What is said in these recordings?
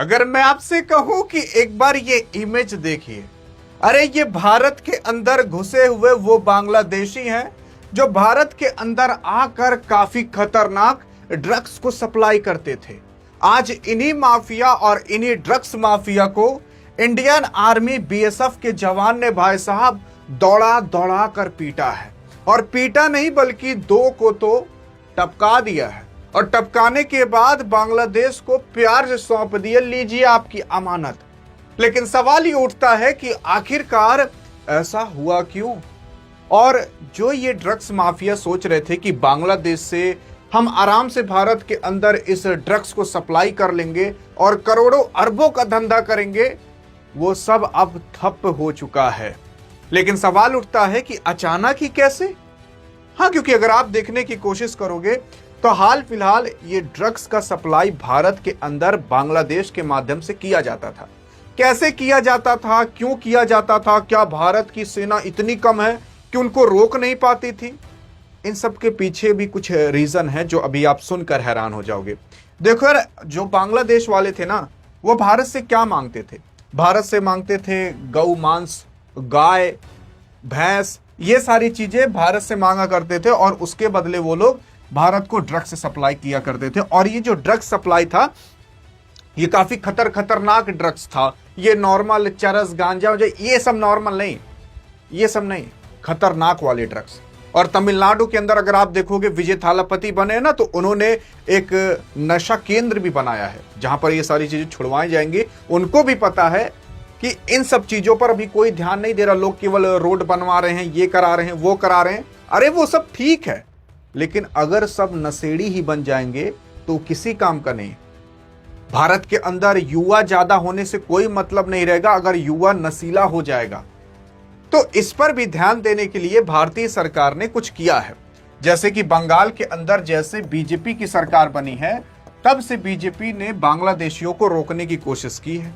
अगर मैं आपसे कहूं कि एक बार ये इमेज देखिए, अरे ये भारत के अंदर घुसे हुए वो बांग्लादेशी हैं जो भारत के अंदर आकर काफी खतरनाक ड्रग्स को सप्लाई करते थे। आज इन्हीं माफिया और इन्हीं ड्रग्स माफिया को इंडियन आर्मी बीएसएफ के जवान ने भाई साहब दौड़ा दौड़ा कर पीटा है। और पीटा नहीं बल्कि दो को तो टपका दिया है, और टपकाने के बाद बांग्लादेश को प्यार से सौंप दिया, लीजिए आपकी अमानत। लेकिन सवाल ये उठता है कि आखिरकार ऐसा हुआ क्यों? और जो ये ड्रग्स माफिया सोच रहे थे कि बांग्लादेश से हम आराम से भारत के अंदर इस ड्रग्स को सप्लाई कर लेंगे और करोड़ों अरबों का धंधा करेंगे, वो सब अब ठप हो चुका है। लेकिन सवाल उठता है कि अचानक ही कैसे? हाँ, क्योंकि अगर आप देखने की कोशिश करोगे तो हाल फिलहाल ये ड्रग्स का सप्लाई भारत के अंदर बांग्लादेश के माध्यम से किया जाता था। कैसे किया जाता था, क्यों किया जाता था, क्या भारत की सेना इतनी कम है कि उनको रोक नहीं पाती थी? इन सब के पीछे भी कुछ रीजन है जो अभी आप सुनकर हैरान हो जाओगे। देखो यार, जो बांग्लादेश वाले थे ना, वो भारत से क्या मांगते थे? भारत से मांगते थे गौ मांस, गाय, भैंस, ये सारी चीजें भारत से मांगा करते थे और उसके बदले वो लोग भारत को ड्रग्स सप्लाई किया करते थे। और ये जो ड्रग्स सप्लाई था, ये काफी खतरनाक ड्रग्स था। ये नॉर्मल चरस, गांजा, ये सब नॉर्मल नहीं, ये सब नहीं, खतरनाक वाले ड्रग्स। और तमिलनाडु के अंदर अगर आप देखोगे, विजय थालापति बने ना, तो उन्होंने एक नशा केंद्र भी बनाया है जहां पर ये सारी चीजें छुड़वाई जाएंगी। उनको भी पता है कि इन सब चीजों पर अभी कोई ध्यान नहीं दे रहा, लोग केवल रोड बनवा रहे हैं, ये करा रहे हैं, वो करा रहे हैं। अरे वो सब ठीक है, लेकिन अगर सब नशेड़ी ही बन जाएंगे तो किसी काम का नहीं। भारत के अंदर युवा ज्यादा होने से कोई मतलब नहीं रहेगा अगर युवा नशीला हो जाएगा। तो इस पर भी ध्यान देने के लिए भारतीय सरकार ने कुछ किया है। जैसे कि बंगाल के अंदर जैसे बीजेपी की सरकार बनी है, तब से बीजेपी ने बांग्लादेशियों को रोकने की कोशिश की है।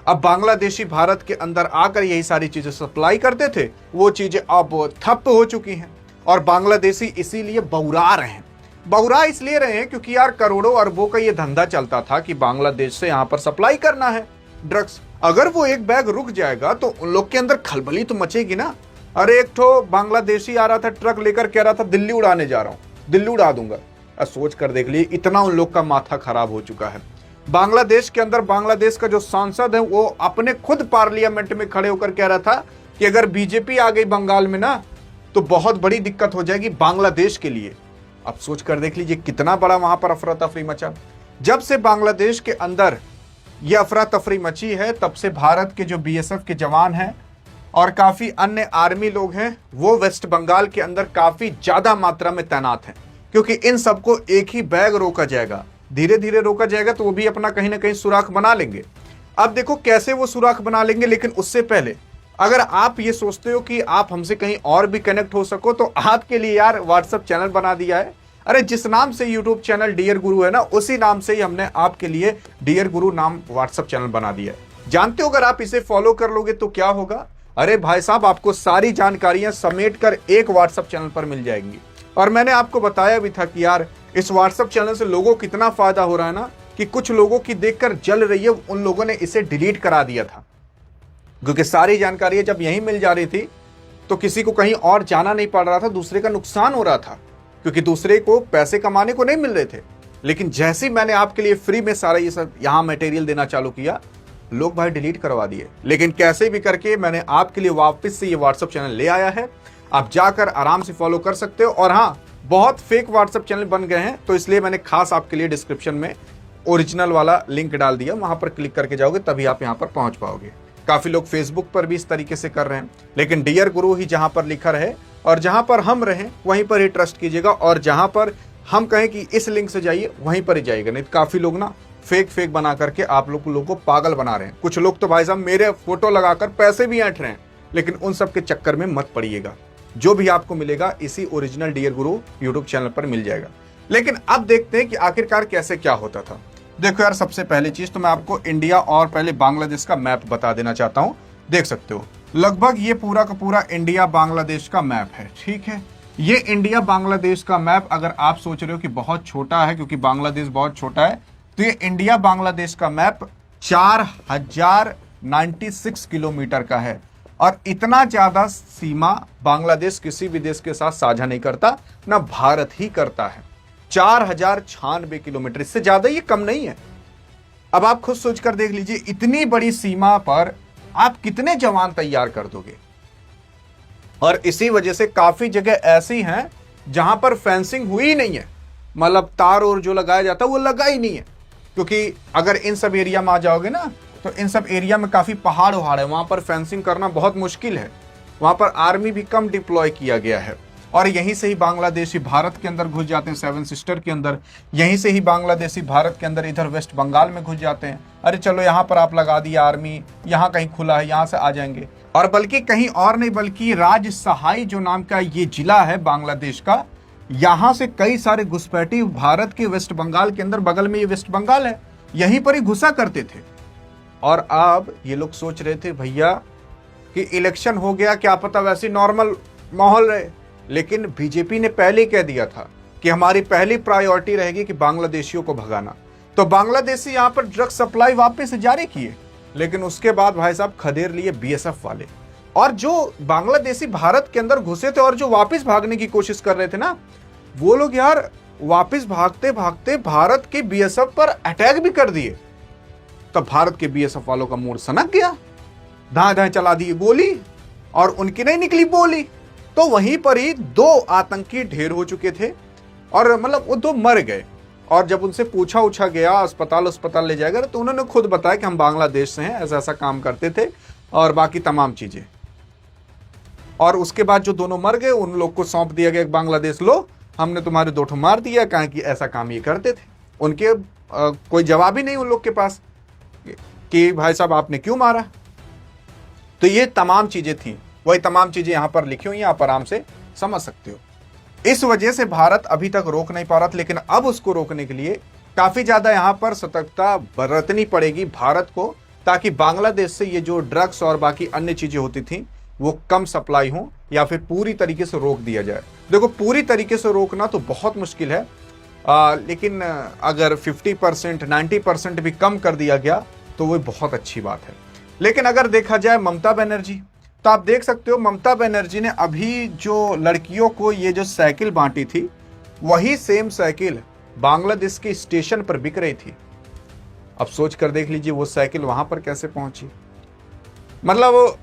अब बांग्लादेशी भारत के अंदर आकर यही सारी चीजें सप्लाई करते थे, वो चीजें अब ठप हो चुकी हैं और बांग्लादेशी इसीलिए बहुरा रहे हैं। बहुरा इसलिए रहे हैं क्योंकि यार करोड़ों अरबों का ये धंधा चलता था कि बांग्लादेश से यहां पर सप्लाई करना है ड्रग्स। अगर वो एक बैग रुक जाएगा तो उन लोग के अंदर खलबली तो मचेगी ना। अरे एक ठो बांग्लादेशी आ रहा था ट्रक लेकर, कह रहा था दिल्ली उड़ाने जा रहा हूं, दिल्ली उड़ा दूंगा। सोच कर देख लीजिए, इतना उन लोग का माथा खराब हो चुका है। बांग्लादेश के अंदर बांग्लादेश का जो सांसद है वो अपने खुद पार्लियामेंट में खड़े होकर कह रहा था कि अगर बीजेपी आ गई बंगाल में ना तो बहुत बड़ी दिक्कत हो जाएगी बांग्लादेश के लिए। अब सोच कर देख लीजिए कितना बड़ा वहां पर अफरा तफरी मचा। जब से बांग्लादेश के अंदर यह अफरा तफरी मची है, तब से भारत के जो बीएसएफ के जवान हैं और काफी अन्य आर्मी लोग हैं, वो वेस्ट बंगाल के अंदर काफी ज्यादा मात्रा में तैनात हैं। क्योंकि इन सबको एक ही बैग रोका जाएगा, धीरे धीरे रोका जाएगा, तो वो भी अपना कहीं ना कहीं सुराख बना लेंगे। अब देखो कैसे वो सुराख बना लेंगे, लेकिन उससे पहले अगर आप ये सोचते हो कि आप हमसे कहीं और भी कनेक्ट हो सको, तो आपके लिए यार व्हाट्सएप चैनल बना दिया है। अरे जिस नाम से यूट्यूब चैनल डियर गुरु है ना, उसी नाम से ही हमने आपके लिए डियर गुरु नाम व्हाट्सएप चैनल बना दिया है। जानते हो अगर आप इसे फॉलो कर लोगे तो क्या होगा? अरे भाई साहब, आपको सारी जानकारियां समेट कर एक व्हाट्सएप चैनल पर मिल जाएंगी। और मैंने आपको बताया भी था कि यार इस व्हाट्सएप चैनल से लोगों को कितना फायदा हो रहा है ना, कि कुछ लोगों की देखकर जल रही है, उन लोगों ने इसे डिलीट करा दिया था। क्योंकि सारी जानकारियां जब यहीं मिल जा रही थी तो किसी को कहीं और जाना नहीं पड़ रहा था, दूसरे का नुकसान हो रहा था, क्योंकि दूसरे को पैसे कमाने को नहीं मिल रहे थे। लेकिन जैसे ही मैंने आपके लिए फ्री में सारा ये सब यहाँ मटेरियल देना चालू किया, लोग भाई डिलीट करवा दिए। लेकिन कैसे भी करके मैंने आपके लिए वापस से ये व्हाट्सएप चैनल ले आया है। आप जाकर आराम से फॉलो कर सकते हो। और हाँ, बहुत फेक व्हाट्सएप चैनल बन गए हैं, तो इसलिए मैंने खास आपके लिए डिस्क्रिप्शन में ओरिजिनल वाला लिंक डाल दिया, वहां पर क्लिक करके जाओगे तभी आप यहाँ पर पहुंच पाओगे। काफी लोग फेसबुक पर भी इस तरीके से कर रहे हैं, लेकिन डियर गुरु ही जहां पर लिखा रहे और जहां पर हम रहें वहीं पर ही ट्रस्ट कीजिएगा, और जहां पर हम कहें कि इस लिंक से जाइए वहीं पर ही जाइएगा। नहीं तो काफी लोग ना फेक बना करके आप लोगों को पागल बना रहे हैं। कुछ लोग तो भाई साहब मेरे फोटो लगाकर पैसे भी ऐंठ रहे हैं, लेकिन उन सब के चक्कर में मत पड़िएगा। जो भी आपको मिलेगा इसी ओरिजिनल डियर गुरु यूट्यूब चैनल पर मिल जाएगा। लेकिन अब देखते हैं कि आखिरकार कैसे क्या होता था। देखो यार, सबसे पहली चीज तो मैं आपको इंडिया और पहले बांग्लादेश का मैप बता देना चाहता हूं। देख सकते हो लगभग ये पूरा का पूरा इंडिया बांग्लादेश का मैप है, ठीक है। ये इंडिया बांग्लादेश का मैप, अगर आप सोच रहे हो कि बहुत छोटा है क्योंकि बांग्लादेश बहुत छोटा है, तो ये इंडिया बांग्लादेश का मैप 4096 किलोमीटर का है। और इतना ज्यादा सीमा बांग्लादेश किसी भी देश के साथ साझा नहीं करता, ना भारत ही करता है। 4096 किलोमीटर, इससे ज्यादा ये कम नहीं है। अब आप खुद सोचकर देख लीजिए, इतनी बड़ी सीमा पर आप कितने जवान तैयार कर दोगे। और इसी वजह से काफी जगह ऐसी हैं जहां पर फेंसिंग हुई ही नहीं है, मतलब तार और जो लगाया जाता है वो लगा ही नहीं है। क्योंकि अगर इन सब एरिया में आ जाओगे ना, तो इन सब एरिया में काफी पहाड़ वहाड़ है, वहां पर फेंसिंग करना बहुत मुश्किल है। वहां पर आर्मी भी कम डिप्लॉय किया गया है। और यहीं से ही बांग्लादेशी भारत के अंदर घुस जाते हैं, सेवन सिस्टर के अंदर। यहीं से ही बांग्लादेशी भारत के अंदर इधर वेस्ट बंगाल में घुस जाते हैं। अरे चलो यहाँ पर आप लगा दिया आर्मी, यहाँ कहीं खुला है, यहाँ से आ जाएंगे। और बल्कि कहीं और नहीं, बल्कि राजसहाई जो नाम का ये जिला है बांग्लादेश का, यहां से कई सारे घुसपैठी भारत के वेस्ट बंगाल के अंदर, बगल में ये वेस्ट बंगाल है, यहीं पर ही घुसा करते थे। और अब ये लोग सोच रहे थे भैया कि इलेक्शन हो गया, क्या पता वैसे नॉर्मल माहौल रहे। लेकिन बीजेपी ने पहले कह दिया था कि हमारी पहली प्रायोरिटी रहेगी कि बांग्लादेशियों को भगाना। तो बांग्लादेशी यहां पर ड्रग सप्लाई वापस जारी किए, लेकिन उसके बाद भाई साहब खदेड़ लिए बीएसएफ वाले। और जो बांग्लादेशी भारत के अंदर घुसे थे और जो वापस भागने की कोशिश कर रहे थे ना, वो लोग यार वापस भागते भागते भारत के बीएसएफ पर अटैक भी कर दिए। तब भारत के बीएसएफ वालों का मूड सनक गया, धाए धाए चला दी गोली, और उनकी नहीं निकली बोली। तो वहीं पर ही 2 आतंकी ढेर हो चुके थे, और मतलब वो 2 मर गए। और जब उनसे पूछा गया अस्पताल ले जाएगा, तो उन्होंने खुद बताया कि हम बांग्लादेश से हैं, ऐसा ऐसा काम करते थे और बाकी तमाम चीजें। और उसके बाद जो दोनों मर गए, उन लोग को सौंप दिया गया बांग्लादेश, लो हमने तुम्हारे 2 ठो मार दिया, कहा कि ऐसा काम ये करते थे। उनके कोई जवाब ही नहीं उन लोग के पास कि भाई साहब आपने क्यों मारा। तो ये तमाम चीजें थी, वही तमाम चीजें यहां पर लिखी हुई हैं, आप आराम से समझ सकते हो। इस वजह से भारत अभी तक रोक नहीं पा रहा था, लेकिन अब उसको रोकने के लिए काफी ज्यादा यहां पर सतर्कता बरतनी पड़ेगी भारत को, ताकि बांग्लादेश से ये जो ड्रग्स और बाकी अन्य चीजें होती थी वो कम सप्लाई हो, या फिर पूरी तरीके से रोक दिया जाए। देखो पूरी तरीके से रोकना तो बहुत मुश्किल है, लेकिन अगर 50% 90% भी कम कर दिया गया तो वो बहुत अच्छी बात है। लेकिन अगर देखा जाए ममता बनर्जी, तो आप देख सकते हो ममता बनर्जी ने अभी जो लड़कियों को ये जो साइकिल बांटी थी, वही सेम साइकिल बांग्लादेश के स्टेशन पर बिक रही थी। अब सोच कर देख लीजिए वो साइकिल वहां पर कैसे पहुंची। मतलब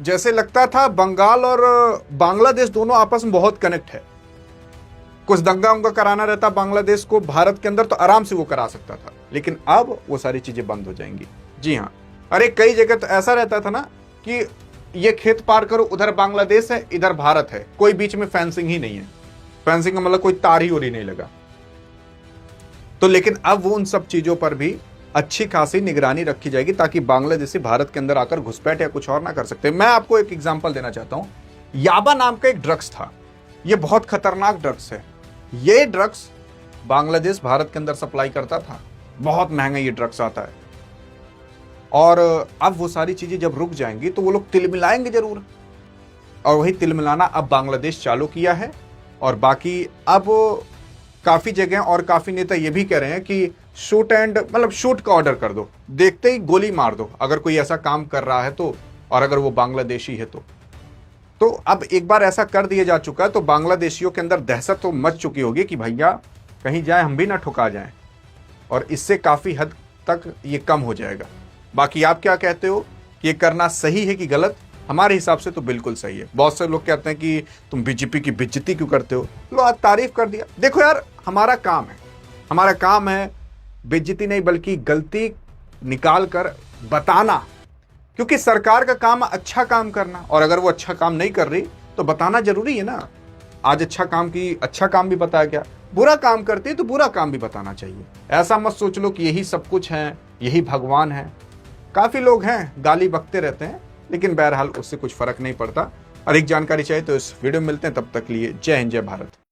जैसे लगता था बंगाल और बांग्लादेश दोनों आपस में बहुत कनेक्ट है। कुछ दंगा उंगा कराना रहता बांग्लादेश को भारत के अंदर, तो आराम से वो करा सकता था। लेकिन अब वो सारी चीजें बंद हो जाएंगी। जी हाँ, अरे कई जगह तो ऐसा रहता था ना कि ये खेत पार करो, उधर बांग्लादेश है, इधर भारत है, कोई बीच में फेंसिंग ही नहीं है। फेंसिंग का मतलब कोई तार ही और ही नहीं लगा। तो लेकिन अब वो उन सब चीजों पर भी अच्छी खासी निगरानी रखी जाएगी, ताकि बांग्लादेशी भारत के अंदर आकर घुसपैठ या कुछ और ना कर सकते। मैं आपको एक एग्जांपल देना चाहता हूं। याबा नाम का एक ड्रग्स था, ये बहुत खतरनाक ड्रग्स है। ये ड्रग्स बांग्लादेश भारत के अंदर सप्लाई करता था, बहुत महंगा ये ड्रग्स आता है। और अब वो सारी चीजें जब रुक जाएंगी तो वो लोग तिलमिलाएंगे जरूर, और वही तिलमिलाना अब बांग्लादेश चालू किया है। और बाकी अब काफी जगह और काफी नेता ये भी कह रहे हैं कि शूट एंड मतलब शूट का ऑर्डर कर दो, देखते ही गोली मार दो अगर कोई ऐसा काम कर रहा है तो, और अगर वो बांग्लादेशी है तो अब एक बार ऐसा कर दिया जा चुका है, तो बांग्लादेशियों के अंदर दहशत तो मच चुकी होगी कि भैया कहीं जाए हम भी ना ठुका जाएं, और इससे काफी हद तक ये कम हो जाएगा। बाकी आप क्या कहते हो कि ये करना सही है कि गलत? हमारे हिसाब से तो बिल्कुल सही है। बहुत से लोग कहते हैं कि तुम बीजेपी की बेइज्जती क्यों करते हो। लो आज तारीफ कर दिया। देखो यार, हमारा काम है बेइज्जती नहीं बल्कि गलती निकाल कर बताना, क्योंकि सरकार का काम अच्छा काम करना, और अगर वो अच्छा काम नहीं कर रही तो बताना जरूरी है ना। आज अच्छा काम भी बताया गया, बुरा काम करती है तो बुरा काम भी बताना चाहिए। ऐसा मत सोच लो कि यही सब कुछ है, यही भगवान है। काफी लोग हैं गाली बकते रहते हैं, लेकिन बहरहाल उससे कुछ फर्क नहीं पड़ता। और एक जानकारी चाहिए तो इस वीडियो में मिलते हैं, तब तक लिए जय हिंद जय भारत।